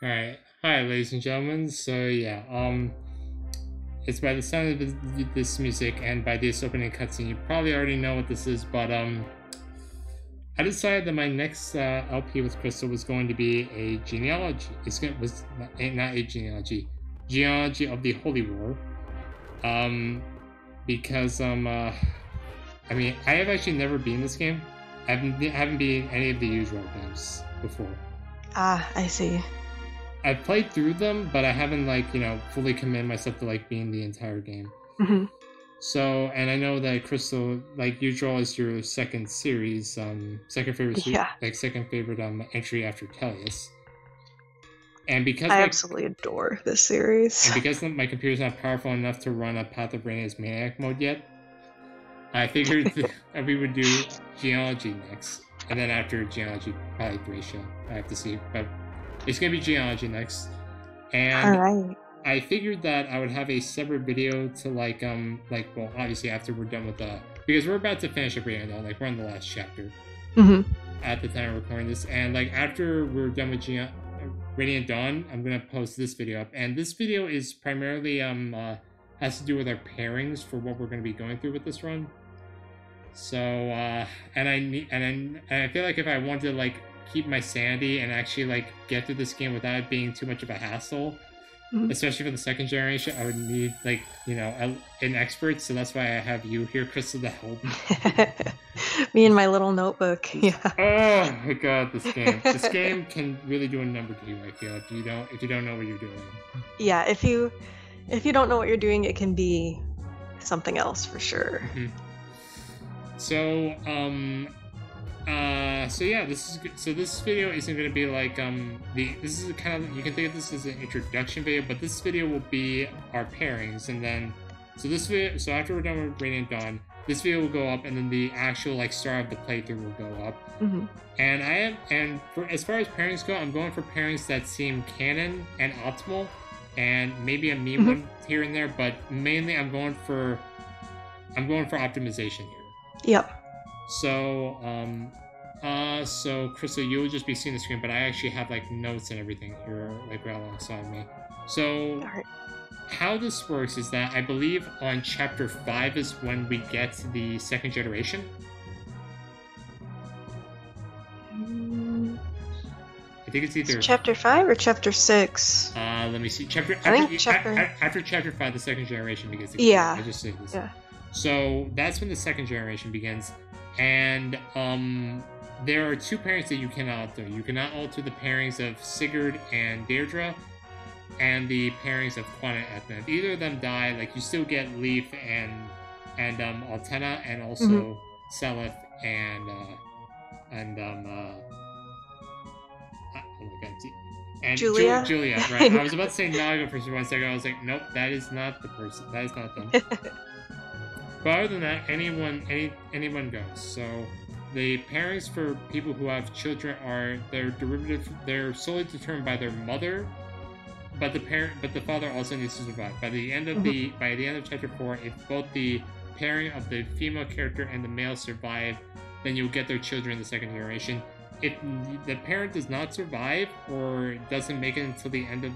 Alright, hi ladies and gentlemen. So yeah, it's by the sound of this music and by this opening cutscene, you probably already know what this is, but I decided that my next LP with Crystal was going to be a genealogy. Was not a genealogy of the Holy War. Because I mean, I have actually never been in this game. I haven't been in any of the usual games before. Ah, I see. I've played through them, but I haven't fully committed myself to being the entire game. Mm-hmm. So, and I know that Crystal, like usual, is your second series, second favorite, second favorite entry after Tellius. And because I absolutely adore this series. And because my computer's not powerful enough to run a Path of Rhaenys Maniac mode yet, I figured that we would do Genealogy next. And then after Genealogy, probably Thracia. I have to see. But it's going to be Genealogy next. And alright. I figured that I would have a separate video to well, obviously after we're done with because we're about to finish up Rhaenys, though. We're on the last chapter. Mm-hmm. At the time of recording this. And after we're done with Radiant Dawn, I'm gonna post this video up, and this video is primarily has to do with our pairings for what we're gonna be going through with this run. So and I feel like if I want to keep my sanity and actually get through this game without it being too much of a hassle, especially for the second generation, I would need an expert. So that's why I have you here, Crystal, to help me and my little notebook. Yeah. Oh my god, this game can really do a number to you. I feel if you don't know what you're doing. Yeah, if you don't know what you're doing, it can be something else for sure. Mm-hmm. So so yeah, this is good. So this video isn't going to be this is kind of, you can think of this as an introduction video, but this video will be our pairings, and then so after we're done with Radiant Dawn, this video will go up, and then the actual start of the playthrough will go up. Mm-hmm. And for as far as pairings go, I'm going for pairings that seem canon and optimal, and maybe a meme one here and there, but mainly I'm going for optimization here. Yep. So so Crystal, you'll just be seeing the screen, but I actually have notes and everything here right alongside me. So right. How this works is that I believe on chapter 5 is when we get to the second generation. I think it's either chapter 5 or chapter 6. Let me see. After chapter 5, the second generation begins. Yeah. I just say this. Yeah. So that's when the second generation begins, and there are two pairings that you cannot alter. You cannot alter the pairings of Sigurd and Deirdre, and the pairings of Quan and Ethna. If either of them die, you still get Leif and Altena, and also Seleth and Julia. Julia, right? I was about to say Naga for 1 second. I was like, nope, that is not the person. That is not them. But other than that, anyone goes. So the pairings for people who have children they're solely determined by their mother, but the father also needs to survive. By the end of chapter 4, if both the pairing of the female character and the male survive, then you'll get their children in the second generation. If the parent does not survive or doesn't make it until the end of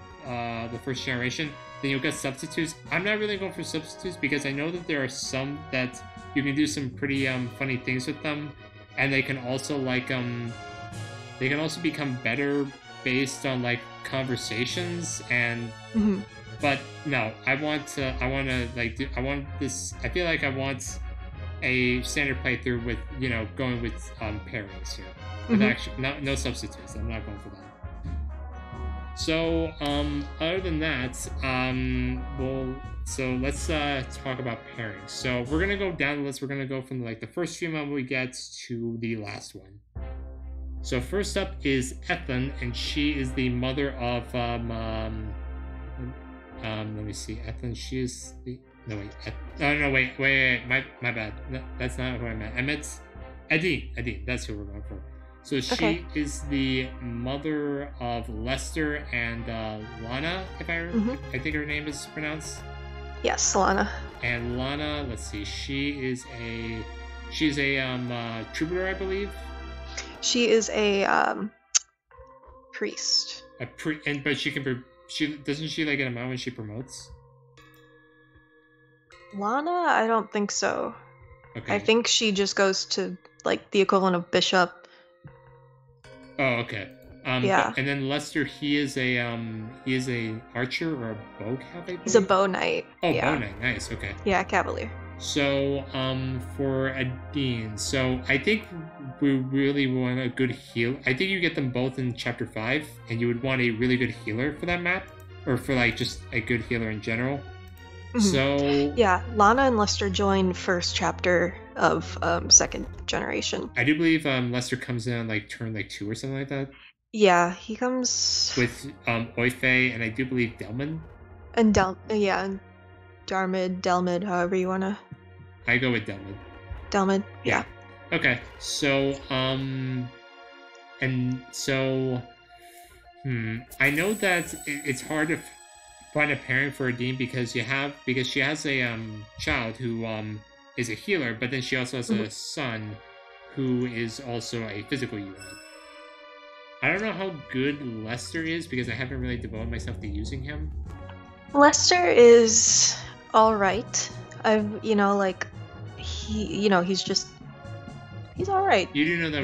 the first generation, then you'll get substitutes. I'm not really going for substitutes because I know that there are some that you can do some pretty funny things with them, and they can also become better based on conversations and. But no, I want a standard playthrough with going with pairings here. With actually no substitutes. I'm not going for that. So other than that, so let's talk about pairings. So we're gonna go down the list. We're gonna go from the first female we get to the last one. So first up is Ethan, and she is the mother of let me see. Ethan, she is the wait, my bad. No, that's not who I meant. I meant Aideen. That's who we're going for. So she is the mother of Lester and Lana, I think her name is pronounced. Yes, Lana. And Lana, let's see, she's a troubadour, I believe. She is a priest. but she can. She doesn't she like get a mount when she promotes? Lana, I don't think so. Okay. I think she just goes to like the equivalent of bishop. Oh, okay. Yeah. And then Lester, he is a archer or a bow cav. He's a bow knight. Oh, yeah. bow knight. Nice. Okay. Yeah, cavalier. So, for Aideen, so I think we really want a good heal. I think you get them both in chapter 5, and you would want a really good healer for that map, or for like just a good healer in general. Mm-hmm. So yeah, Lana and Lester join first chapter of second generation. I do believe Lester comes in on like turn like 2 or something like that. Yeah, he comes with Oife, and I do believe Delman. And and Darmid, Delmid, however you wanna. I go with Delmid. Delmid, yeah. Okay, so I know that it's hard to find a pairing for Aideen because she has a child who is a healer, but then she also has a son who is also a physical unit. I don't know how good Lester is because I haven't really devoted myself to using him. Lester is all right. He's all right. You do know that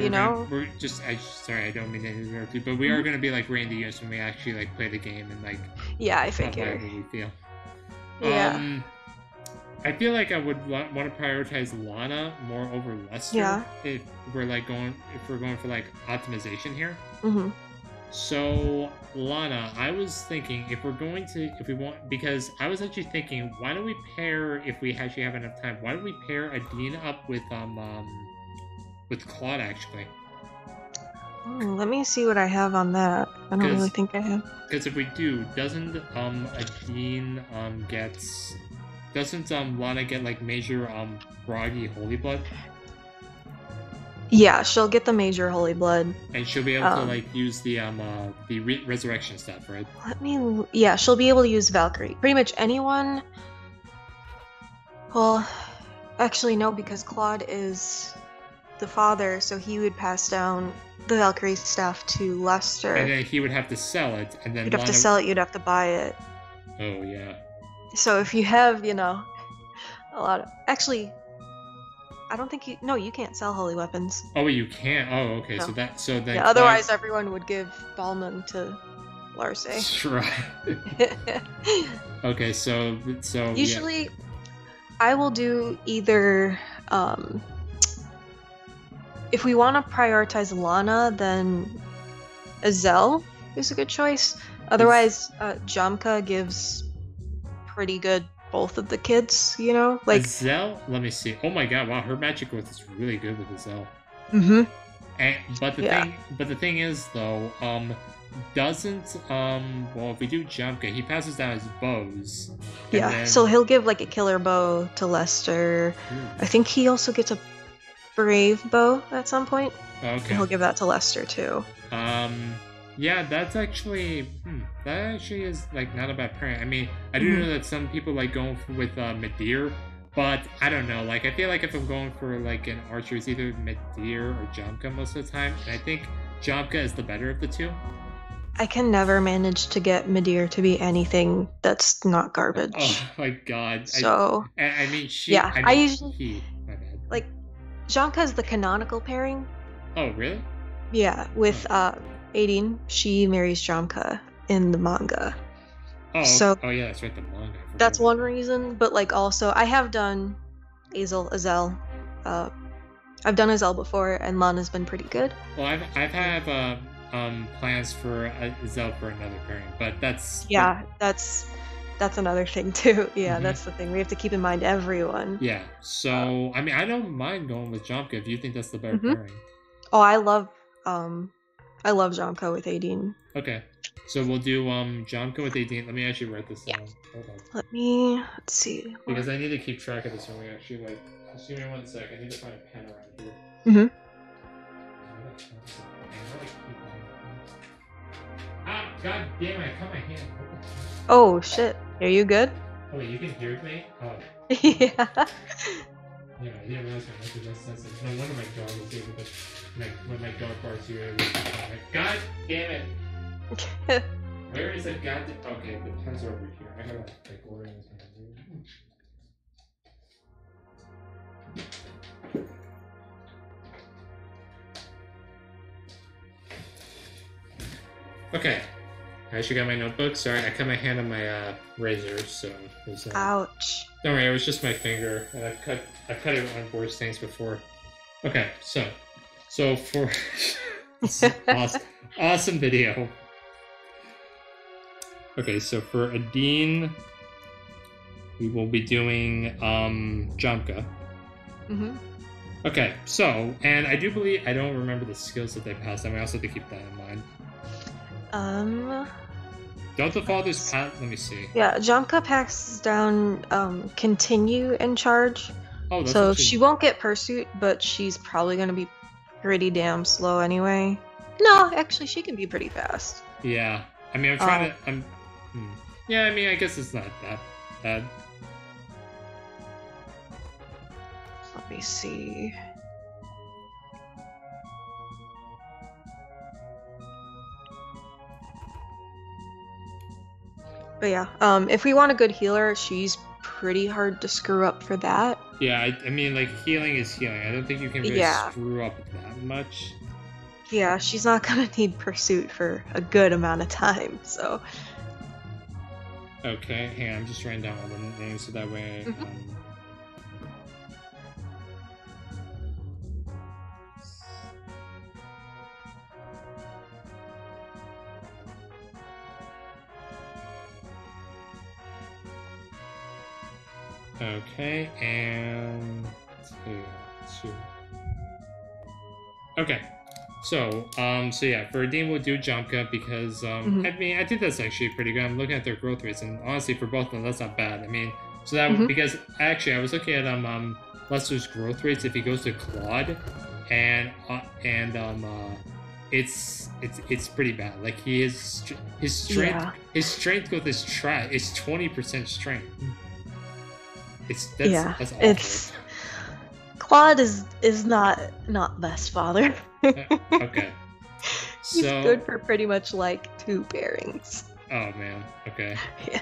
we're just sorry, I don't mean to interrupt you, but we are going to be like rating the units when we actually like play the game and like I figure. How we feel. Yeah. I feel like I would want to prioritize Lana more over Lester. Yeah. If we're going for like optimization here. Mm-hmm. So Lana, I was thinking because I was actually thinking, why don't we pair, if we actually have enough time, why don't we pair Aideen up with Claude actually? Let me see what I have on that. I don't really think I have. Because if we do, doesn't Aideen doesn't Lana get like major groggy holy blood? Yeah, she'll get the major holy blood, and she'll be able to like use the resurrection stuff, right? She'll be able to use Valkyrie. Pretty much anyone. Well, actually no, because Claude is the father, so he would pass down the Valkyrie staff to Lester. And then he would have to sell it, and then you'd have to sell it. You'd have to buy it. Oh yeah. So if you have, a lot of I don't think you can't sell holy weapons. Oh, you can't. Oh, okay. No. So then. Yeah. Otherwise, everyone would give Balmung to Larse. Right. Okay. So. Usually, I will do either. If we want to prioritize Lana, then Azel is a good choice. Otherwise, Jamka gives pretty good. Both of the kids, like Azel. Let me see. Oh my god! Wow, her magic growth is really good with Azel. Mm-hmm. But the thing is though, doesn't well, if we do Jamka, he passes down his bows. Yeah. Then... So he'll give like a killer bow to Lester. I think he also gets a brave bow at some point. Okay. He'll give that to Lester too. Yeah, that actually is like not a bad pairing. I mean, I do know that some people like going with Midir, but I don't know. Like, I feel like if I'm going for like an archer, it's either Midir or Jamka most of the time, and I think Jamka is the better of the two. I can never manage to get Midir to be anything that's not garbage. Oh my god! So I mean, I usually my bad. Like Jamka is the canonical pairing. Oh really? Yeah, with Aideen, she marries Jamka in the manga. Oh, so yeah, that's right, the manga. That's one reason, but like also, I have done Azel. I've done Azel before, and Lana's been pretty good. Well, I've had plans for Azel for another pairing, but that's that's another thing too. Yeah, that's the thing. We have to keep in mind everyone. Yeah. So I mean, I don't mind going with Jamka if you think that's the better pairing. Oh, I love Jamka with Aideen. Okay. So we'll do Jamka with Aideen. Let me actually write this down. Hold on. Let's see. Because I need to keep track of this when we actually like. Just give me 1 sec. I need to find a pen around here. Mm-hmm. Ah, god damn it! I cut my hand. Oh shit! Are you good? Oh wait, you can hear me? Oh. Yeah. Yeah, I didn't realize my message was sensitive. No wonder my dog was able to, like, when my dog barks, you were able to, like, god damn it! Where is the goddamn? Okay, the pens are over here. I gotta like order this. Okay, I actually got my notebook. Sorry, I cut my hand on my razor, so. Ouch. Don't worry, it was just my finger, and I cut it on worse things before. Okay, so for awesome video. Okay, so for Aideen, we will be doing Jamka. Mm-hmm. Okay, so, and I do believe, I don't remember the skills that they passed on. I also have to keep that in mind. Don't the fathers pass? Let me see. Yeah, Jamka passes down continue in charge. Oh, that's so actually... she won't get pursuit, but she's probably going to be pretty damn slow anyway. No, actually, she can be pretty fast. Yeah, I mean, I'm trying to. Yeah, I mean, I guess it's not that bad. Let me see. But yeah, if we want a good healer, she's pretty hard to screw up for that. Yeah, I mean, like, healing is healing. I don't think you can really screw up that much. Yeah, she's not gonna need pursuit for a good amount of time, so... Okay, hang on, I'm just writing down all the names so that way... Okay, and two. Okay, so yeah, for Aideen we'll do Jamka because I mean I think that's actually pretty good. I'm looking at their growth rates, and honestly, for both of them, that's not bad. I mean, so that because actually I was looking at Lester's growth rates if he goes to Claude, and it's pretty bad. Like his strength growth is trash. It's 20% strength. That's awful. Claude is not best father. Okay. He's good for pretty much like 2 pairings. Oh man. Okay. Yeah.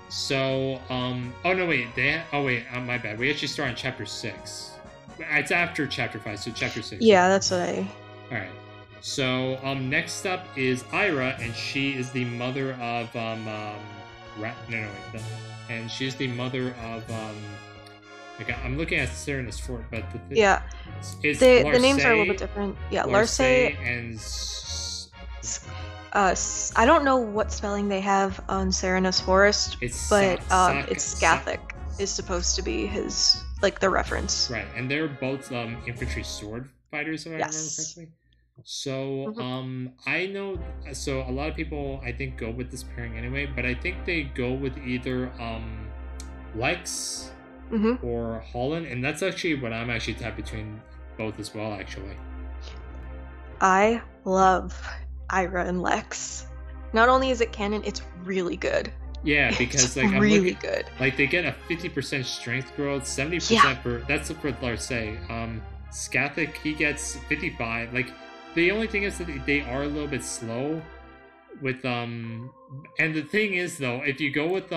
So oh no wait my bad. We actually start on chapter 6. It's after chapter 5, so chapter 6. Yeah, that's what I. All right. So next up is Ayra, and she is the mother of and she's the mother of I'm looking at Erinys Fort, but the names are a little bit different. Yeah, Larce and I don't know what spelling they have on Erinys Forest, but it's Scathic is supposed to be his the reference. Right, and they're both infantry sword fighters, if I remember correctly. So I know, so a lot of people I think go with this pairing anyway, but I think they go with either Lex or Holland, and that's actually what I'm actually tapped between both as well, actually. I love Ayra and Lex. Not only is it canon, it's really good. Yeah, because it's really good. Like they get a 50% strength growth, 70% for that's for Larce. Scathic, he gets 55. Like the only thing is that they are a little bit slow with and the thing is though, if you go with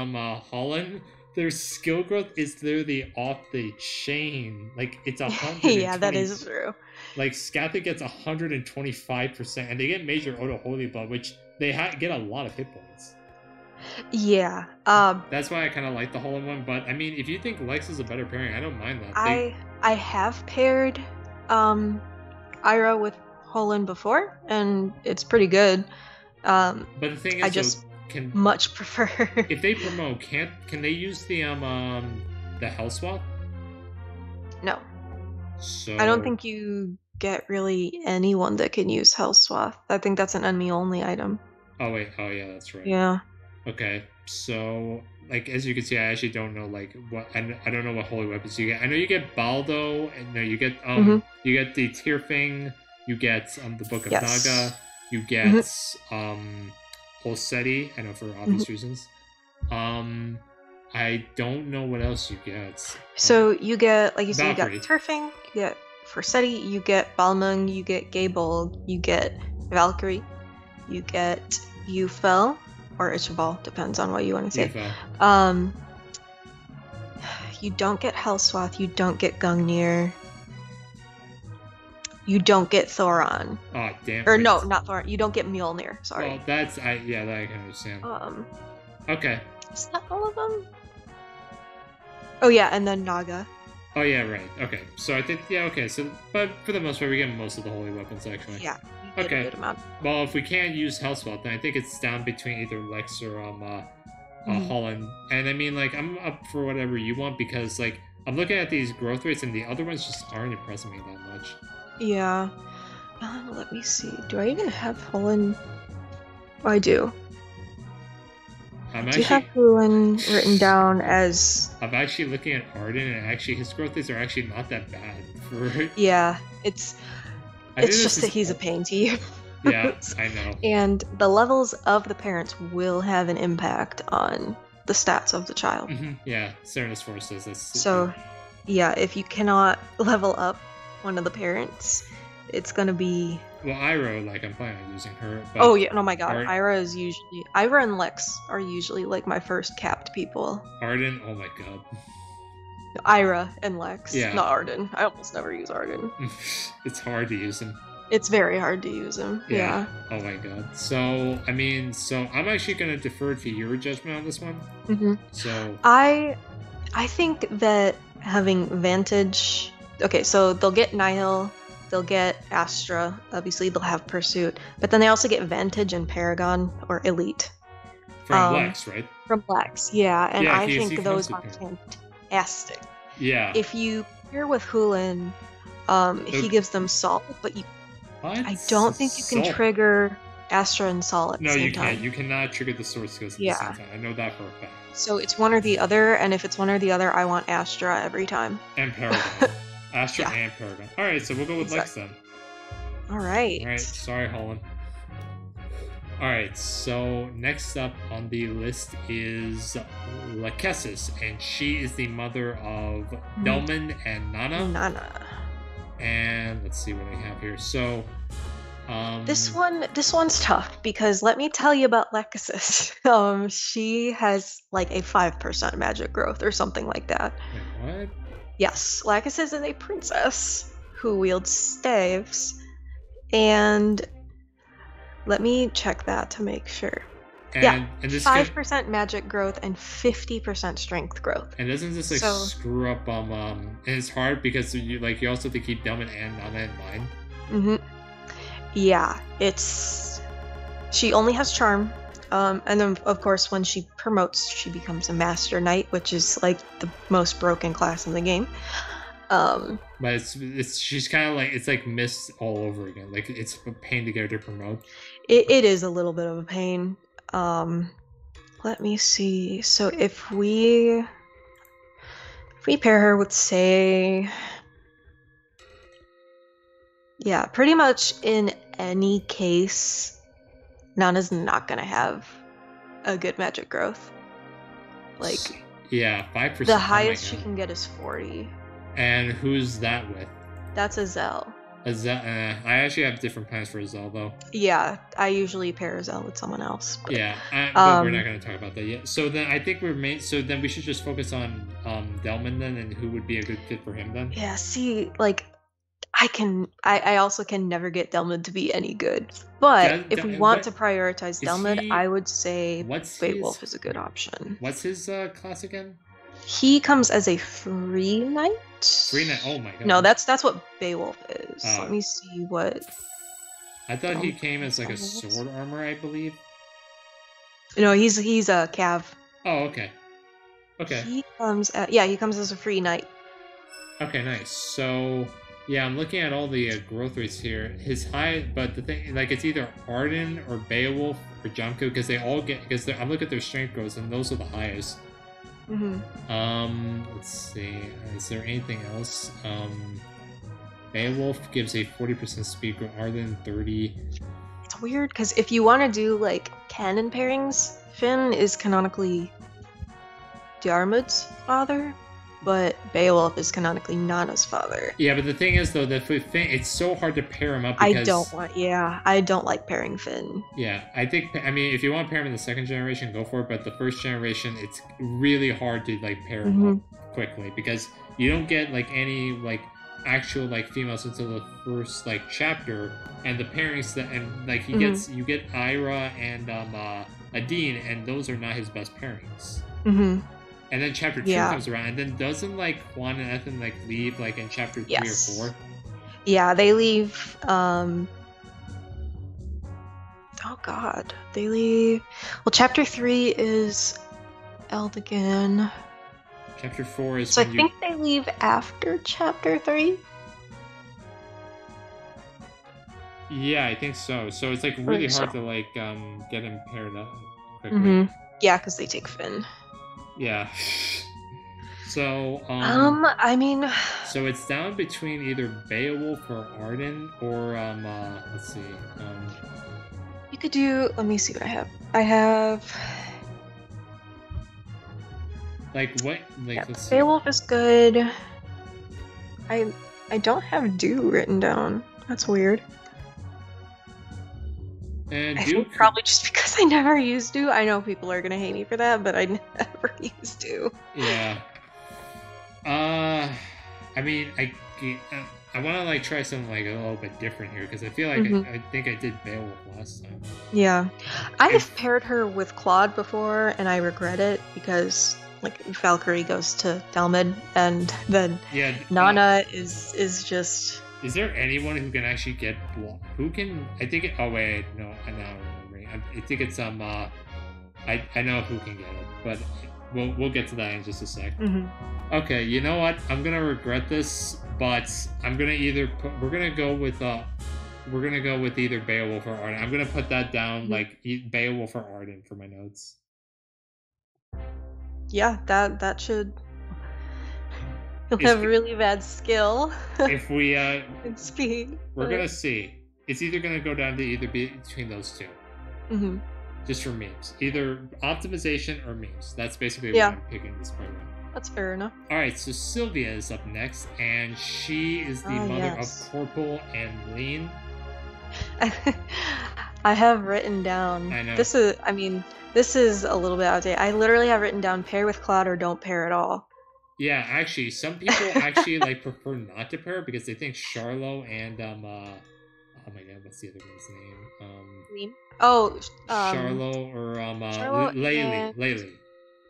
Holland, their skill growth is literally off the chain. Like it's 100. Yeah, that is true. Like Scathic gets 125%, and they get major auto holy blood, which they get a lot of hit points. Yeah. That's why I kind of like the Holland one. But I mean, if you think Lex is a better pairing, I don't mind that. I have paired Ayra with Holland before, and it's pretty good. But the thing is, I just much prefer. If they promote, can they use the Hell Swap? No. So I don't think you get really anyone that can use Hell Swap. I think that's an enemy only item. Oh wait, oh yeah, that's right. Yeah. Okay, so like as you can see, I actually don't know what I don't know what holy weapons you get. I know you get Baldo, and no, you get you get the Tearfing, you get the Book of Naga, you get Holseti. I know for obvious reasons. I don't know what else you get. So you get, like you said, you got Turfing, you get Forseti, you get Balmung, you get Gable, you get Valkyrie. You get Ufel or Ichabal, depends on what you want to say. Ufel. You don't get Hellswath. You don't get Gungnir. You don't get Thoron. Oh, damn. Or no, not Thoron. You don't get Mjolnir. Sorry. Well, that I can understand. Okay. Is that all of them? Oh yeah, and then Naga. Oh yeah, right. Okay. So I think okay. So, but for the most part, we get most of the holy weapons actually. Yeah. Okay. A good amount. Well, if we can't use Hellswell, then I think it's down between either Lex or Holland. And I mean, like, I'm up for whatever you want because, like, I'm looking at these growth rates and the other ones just aren't impressing me that much. Yeah. Let me see. Do I even have Holland? Oh, I do. Do you have Lewyn written down as... I'm actually looking at Arden, and actually his growth rates are actually not that bad. Yeah, it's just that he's a pain to use. Yeah, I know. And the levels of the parents will have an impact on the stats of the child. Yeah, Serenus Force says this. So, yeah, if you cannot level up one of the parents, it's going to be... Well, Ayra, like, I'm planning on using her. But oh, yeah. Oh, my God. Ayra and Lex are usually, like, my first capped people. Arden? Oh, my God. Ayra and Lex. Yeah. Not Arden. I almost never use Arden. It's hard to use him. It's very hard to use him. Yeah. Oh, my God. So, I mean, I'm actually going to defer to your judgment on this one. So... I think that having Vantage... Okay, so they'll get Nihil... They'll get Astra, obviously they'll have Pursuit, but then they also get Vantage and Paragon, or Elite. From Lex, right? From Lex, yeah, and yeah, I think those are fantastic. Yeah. If you pair with Hulin, he gives them Salt, but I don't think you can trigger Astra and Salt at the same time. No, you can't. You cannot trigger the Source Skills at the same time. I know that for a fact. So it's one or the other, and if it's one or the other, I want Astra every time. And Paragon. Astra and Paragon. Alright, so we'll go with Lex then. Alright. Sorry, Holland. Alright, so next up on the list is Lachesis, and she is the mother of Delman and Nana. And let's see what I have here. So, this one's tough because let me tell you about Lachesis. She has like a 5% magic growth or something like that. Wait, what? Yes, Lachesis is a princess who wields staves, and let me check that to make sure. And 5% magic growth and 50% strength growth. And doesn't this screw up? And it's hard because you also have to keep Delman and Nana in mind. Yeah, she only has charm. And then, of course, when she promotes, she becomes a Master Knight, which is, like, the most broken class in the game. But she's kind of like, it's like Mist all over again. Like, it's a pain to get her to promote. It is a little bit of a pain. Let me see. So if we pair her with, say... Yeah, pretty much in any case... Nana's not gonna have a good magic growth. Like, yeah, 5%. The highest she can get is 40. And who's that with? That's Azel. Azel. I actually have different plans for Azel though. Yeah, I usually pair Azel with someone else. But, yeah, but we're not gonna talk about that yet. So then I think so then we should just focus on Delman then, and who would be a good fit for him then. Yeah. See, like. I also can never get Delman to be any good. But if we want to prioritize Delman, I would say Beowolf is a good option. What's his class again? He comes as a free knight. Free knight? Oh my god. No, that's what Beowolf is. Let me see what... I thought he came as like a sword armor, I believe. No, he's a cav. Oh, okay. Okay. He comes as a free knight. Okay, nice. So... Yeah, I'm looking at all the growth rates here. His high, but the thing, like, it's either Arden or Beowolf or Jamka because they all get, because I'm looking at their strength growths and those are the highest. Let's see. Is there anything else? Beowolf gives a 40% speed growth. Arden 30. It's weird because if you want to do like canon pairings, Finn is canonically Diarmid's father. but Beowolf is canonically Nana's father. Yeah, but the thing is, though, it's so hard to pair him up because... I don't like pairing Finn. Yeah, I mean, if you want to pair him in the second generation, go for it, but the first generation, it's really hard to, like, pair him up quickly, because you don't get, like, any, like, actual, like, females until the first, like, chapter, and the pairings that, and, like, you get Ayra and, Aideen, and those are not his best pairings. Mm-hmm. And then chapter 2 comes around, and then doesn't, like, Juan and Ethan, like, leave, like, in chapter 3 or 4? Yeah, they leave, oh god, they leave... Well, chapter 3 is Eldigan. Chapter 4 is... So I think they leave after chapter 3? Yeah, I think so. So it's, like, really hard to, like, get him paired up quickly. Yeah, because they take Finn. Yeah. So, I mean... So it's down between either Beowolf or Arden, or, let's see, You could do... Let me see what I have. I have... Like, what? Like, let's see. Beowolf is good. I don't have Dew written down. That's weird. And I think probably just because I never used Dew. I know people are gonna hate me for that, but I never used Dew. Yeah. I mean, I want to, like, try something, like, a little bit different here, because I feel like I think I did Beowolf last time. Yeah. I've paired her with Claude before, and I regret it, because, like, Valkyrie goes to Thalmid, and then Nana is just... Is there anyone who can actually get blocked? Who can... I think... Oh, wait. No, I now remember. I think it's... I know who can get it, but we'll get to that in just a sec. Okay, you know what? I'm gonna regret this, but I'm gonna either we're gonna go with either Beowolf or Arden. I'm gonna put that down, like, Beowolf or Arden for my notes. Yeah, that should... He'll have really bad skill. If we and speed. We're gonna see. It's either gonna go down to either between those two. Just for memes. Either optimization or memes. That's basically what I'm picking this program. That's fair enough. Alright, so Sylvia is up next, and she is the mother of Corporal and Lean. I have written down... I know. This is a little bit outdated. I literally have written down pair with Claude or don't pair at all. Yeah, actually, some people actually, like, prefer not to pair because they think Charlo and, oh my god, what's the other one's name? Charlo or, Laylee.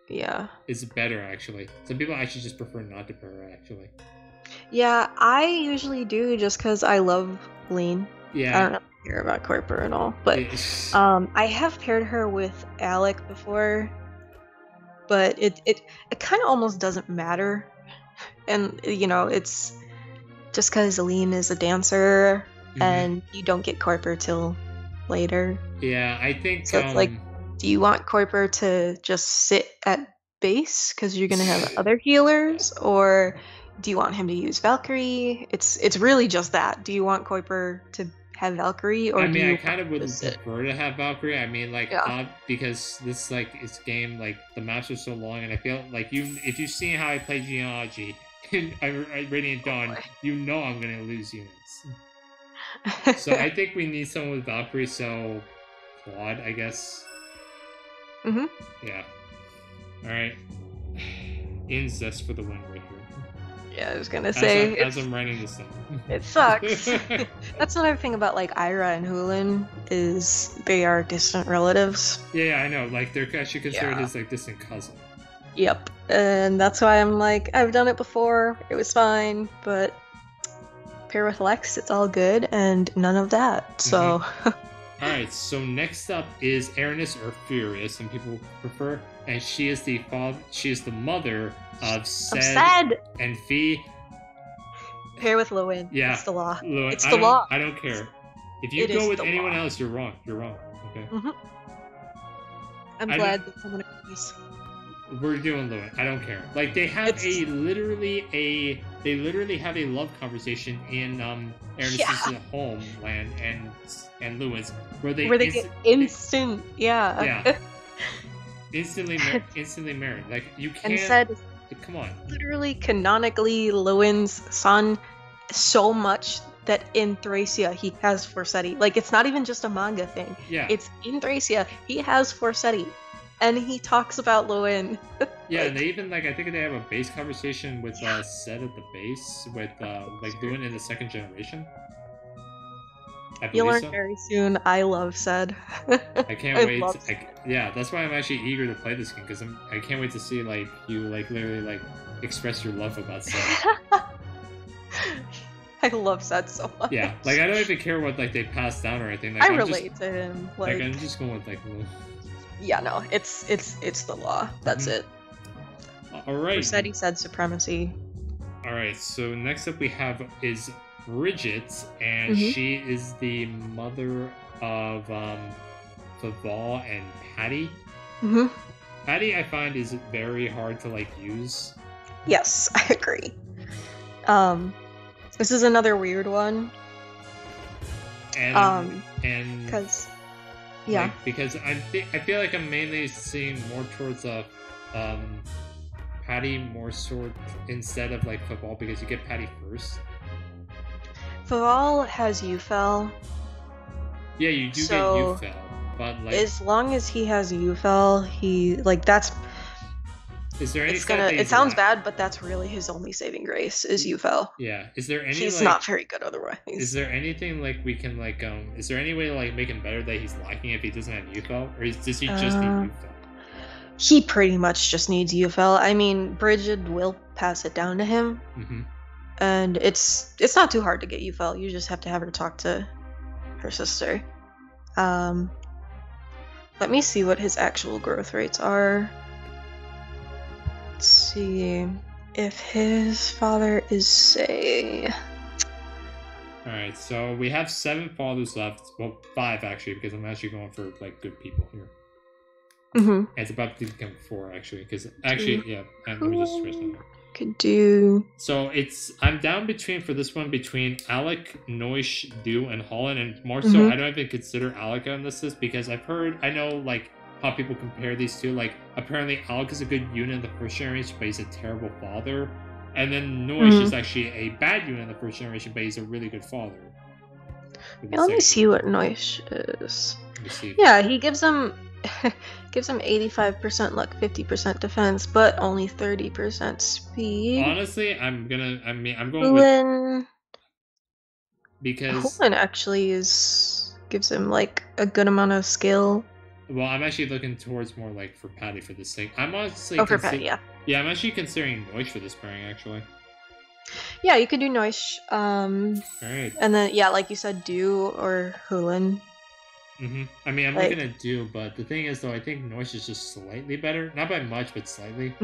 Yeah. Is better, actually. Some people actually just prefer not to pair, actually. Yeah, I usually do just because I love Lean. Yeah. I don't know care about Corpor at all, but I have paired her with Alec before, but it kind of almost doesn't matter, and you know, it's just because Lean is a dancer and you don't get Corpor till later. Yeah, I think so. It's like, do you want Corpor to just sit at base because you're gonna have other healers, or do you want him to use Valkyrie? It's really just that. Do you want Corpor to have Valkyrie, or I kind of would prefer to have Valkyrie. I mean, like, because this, like, it's game, like, the maps are so long, and I feel like if you've seen how I play Genealogy in Radiant Dawn, you know I'm gonna lose units. So I think we need someone with Valkyrie. So Claude, I guess. Yeah. All right. Incest for the win right here. Yeah, I was gonna say. As I'm writing this down. It sucks. That's another thing about, like, Ayra and Hulin is they are distant relatives. Yeah, I know. Like, they're actually considered his, like, distant cousin. Yep. And that's why I'm like, I've done it before. It was fine, but pair with Lex, it's all good, and none of that. So. Alright, so next up is Erinys or Furious, some people prefer, and she is the mother of Sed and Fee. Pair with Lewyn. Yeah. It's the law. Lewyn. It's the law. I don't care. If you go with anyone else, you're wrong. You're wrong. Okay. I'm glad that someone agrees. We're doing Lewyn. I don't care. Like, they have literally have a love conversation in Erinys' homeland and Lewyn's where they get instant instantly married. Like, you can't. And Sed Like, come on. Literally, canonically, Lewyn's son, so much that in Thracia he has Forseti. Like, it's not even just a manga thing. Yeah. It's in Thracia, he has Forseti. And he talks about Lewyn. Yeah, and they even, like, I think they have a base conversation with Sed at the base, with, like, Lewyn in the second generation. You'll learn very soon. I love Sed. I can't wait. Yeah, that's why I'm actually eager to play this game, because I can't wait to see, like, you, like, literally, like, express your love about Sed. I love Sed so much. Yeah, like, I don't even care what, like, they pass down or anything. Like, I relate to him. Like, I'm just going with, like, yeah, no, it's the law. That's it. Alright. Forseti said supremacy. Alright, so next up we have is Brigid, and she is the mother of Faval and Patty. Patty, I find, is very hard to, like, use. Yes, I agree. This is another weird one. And because yeah, like, because I feel like I'm mainly seeing more towards Patty more sort instead of like Faval, because you get Patty first. Faval has Ufel. Yeah, you do get Ufel, but like as long as he has Ufel, he like that's. Is there any? It sounds bad, but that's really his only saving grace is Ufel. Yeah. Is there any? He's like, not very good otherwise. Is there anything like we can like Is there any way to like make him better that he's lacking if he doesn't have Ufel, or does he just need Ufel? He pretty much just needs Ufel. I mean, Brigid will pass it down to him, and it's not too hard to get Ufel. You just have to have her talk to her sister. Let me see what his actual growth rates are. Let's see if his father is say. Alright, so we have 7 fathers left. Well, 5 actually, because I'm actually going for like good people here. And it's about to become 4 actually, because actually, yeah. Let me just switch that. Could do. So I'm down for this one between Alec, Noish, Dew, and Holland, and more so I don't even consider Alec on this list because I know like how people compare these two. Like, apparently Alec is a good unit in the first generation, but he's a terrible father. And then Noish is actually a bad unit in the first generation, but he's a really good father. Yeah, let me see what Noish is. Yeah, he gives him 85% luck, 50% defense, but only 30% speed. Honestly, I'm going Lewyn, with... Because... Lewyn actually gives him, like, a good amount of skill. Well, I'm actually looking towards more like for Patty for this thing. I'm honestly for Patty, yeah. Yeah, I'm actually considering Noish for this pairing actually. Yeah, you could do Noish. Alright. And then like you said, Dew or Hulin. I mean, I'm looking at Dew, but the thing is though, I think Noish is just slightly better. Not by much, but slightly.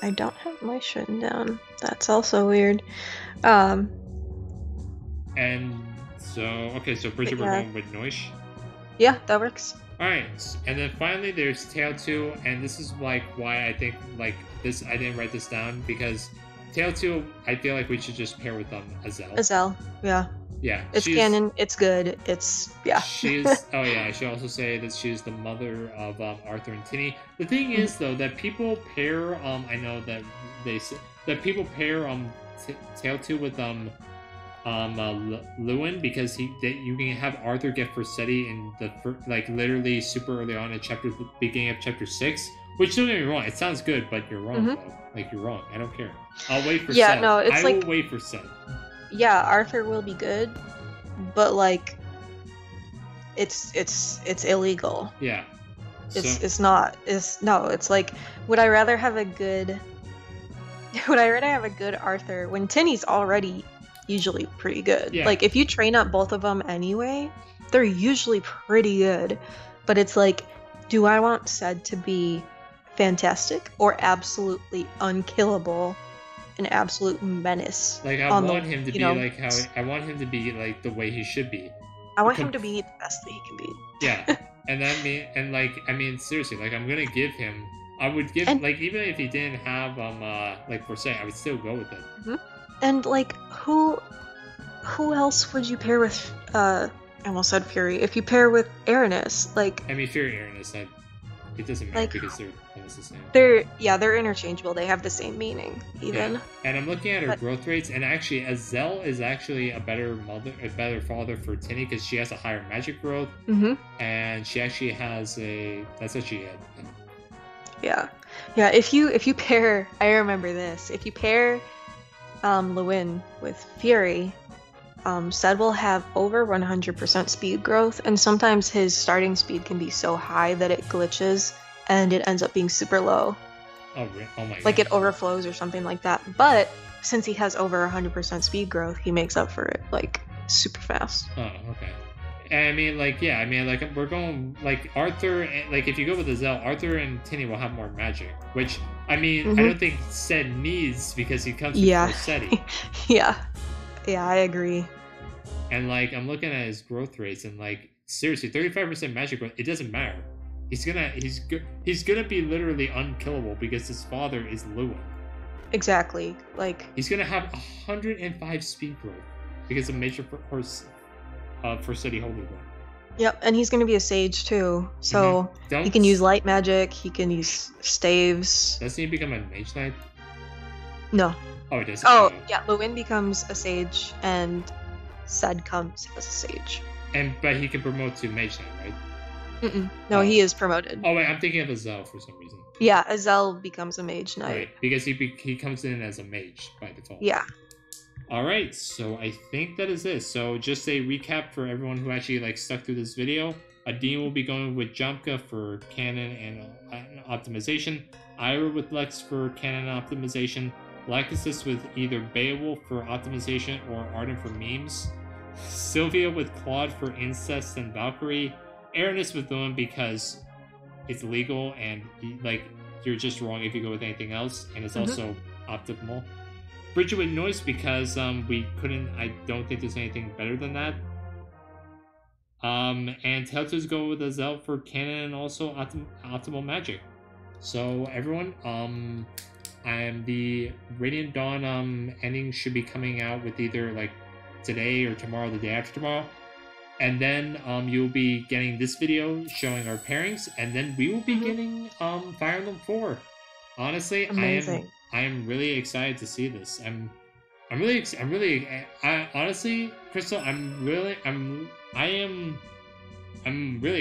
I don't have Noish written down. That's also weird. And so so Brigid, we're going with Noish. Yeah, that works. Alright, and then finally there's Tailtiu, and this is like why I think like this, I didn't write this down, because Tailtiu, I feel like we should just pair with Azel. Azel, yeah. Yeah. It's canon, it's good, yeah. She's, oh yeah, I should also say that she's the mother of Arthur and Tinny. The thing is though, that people pair, I know that they say, that people pair Tailtiu with Lewyn, because you can have Arthur get Forseti in the like literally super early on in beginning of chapter 6. Which, don't get me wrong, it sounds good, but you're wrong though. Like, you're wrong. I don't care. I'll wait for Seth. No, it's I will wait for Seth. Yeah, Arthur will be good, but like, it's illegal. Yeah. It's like, would I rather have a good Arthur when Tinny's already usually pretty good. Yeah. Like, if you train up both of them anyway, they're usually pretty good. But it's like, do I want Sed to be fantastic or absolutely unkillable, an absolute menace? Like, I want him to be like how I want him to be like the way he should be. I want him to be the best that he can be. Yeah. And I mean seriously, like, I'm gonna give him, I would give, like, even if he didn't have like Forseti, I would still go with it. And like, who else would you pair with? I almost said Fury. If you pair with Erinys, like, I mean, Fury Erinys, it doesn't matter Like, because they're almost the same. they're interchangeable. They have the same meaning, even. Yeah. And I'm looking at her growth rates, and actually, Azel is actually a better father for Tinny because she has a higher magic growth, and she actually has a. That's what she had. Yeah. If you pair, I remember this. If you pair Lewyn with Fury, Sed will have over 100% speed growth, and sometimes his starting speed can be so high that it glitches and it ends up being super low. Oh my god. Like it overflows or something like that. But since he has over 100% speed growth, he makes up for it like super fast. Oh, okay. I mean, like, yeah, I mean, like, we're going, like, Arthur, like, if you go with Azel, Arthur and Tinny will have more magic, which, I mean, I don't think Sed needs because he comes with Corsetti. Yeah, I agree. And, like, I'm looking at his growth rates, and, like, seriously, 35% magic growth, it doesn't matter. He's gonna be literally unkillable because his father is Lewyn. Exactly, like... He's gonna have 105 speed growth because of Major for City Holy One. Yep, and he's going to be a sage too, so he can use light magic, he can use staves. Doesn't he become a mage knight? No. Oh, it does. Oh, yeah, Lewyn becomes a sage, and Sed comes as a sage. But he can promote to mage knight, right? No, he is promoted. Oh wait, I'm thinking of Azel for some reason. Yeah, Azel becomes a mage knight. Right, because he comes in as a mage by default. Yeah. Alright, so I think that is it. So just a recap for everyone who actually like stuck through this video. Aideen will be going with Jamka for canon and optimization. Ayra with Lex for canon and optimization. Lachesis with either Beowolf for optimization or Arden for memes. Sylvia with Claude for incest and Valkyrie. Erinys with Lewyn because it's legal and like you're just wrong if you go with anything else, and it's also optimal. Brigid with Noish because we couldn't. I don't think there's anything better than that. And Tailtiu's go with Azel for canon and also optimal magic. So everyone, the Radiant Dawn ending should be coming out with either like today or tomorrow, the day after tomorrow. And then you'll be getting this video showing our pairings, and then we will be getting Fire Emblem 4. Honestly, amazing. I am really excited to see this. Honestly, Crystal, I'm really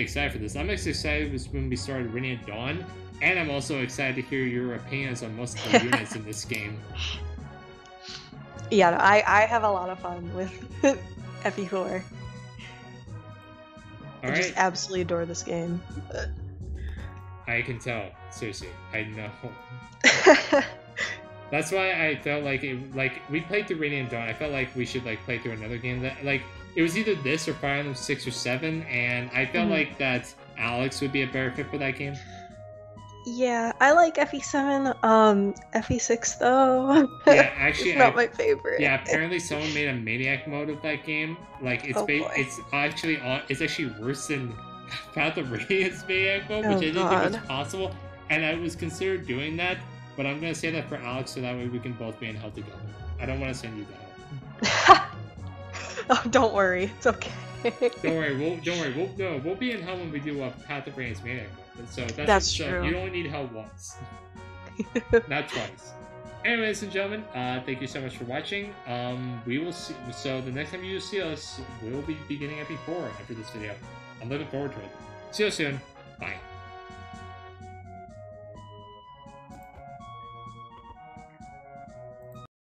excited for this. I'm as excited as when we started Radiant Dawn, and I'm also excited to hear your opinions on most of the units in this game. Yeah, I have a lot of fun with FE4. I just absolutely adore this game. I can tell. Seriously, I know. That's why I felt like we played through Radiant Dawn. I felt like we should like play through another game that like it was either this or Fire Emblem 6 or 7, and I felt like that Alex would be a better fit for that game. Yeah, I like FE7. FE6 though. Yeah, actually, it's not my favorite. Yeah, apparently someone made a Maniac mode of that game. Like it's actually worse than Path of Radiance Maniac mode, which I didn't think was possible. And I was considered doing that, but I'm gonna say that for Alex so that way we can both be in hell together. I don't want to send you down. Oh, don't worry, it's okay. Don't worry, we'll be in hell when we do a Path of Radiance Maniac mode. So that's true. You only need hell once, not twice. Anyway, ladies and gentlemen, thank you so much for watching. We will see. So the next time you see us, we'll be beginning FE4 after this video. I'm looking forward to it. See you soon. Bye.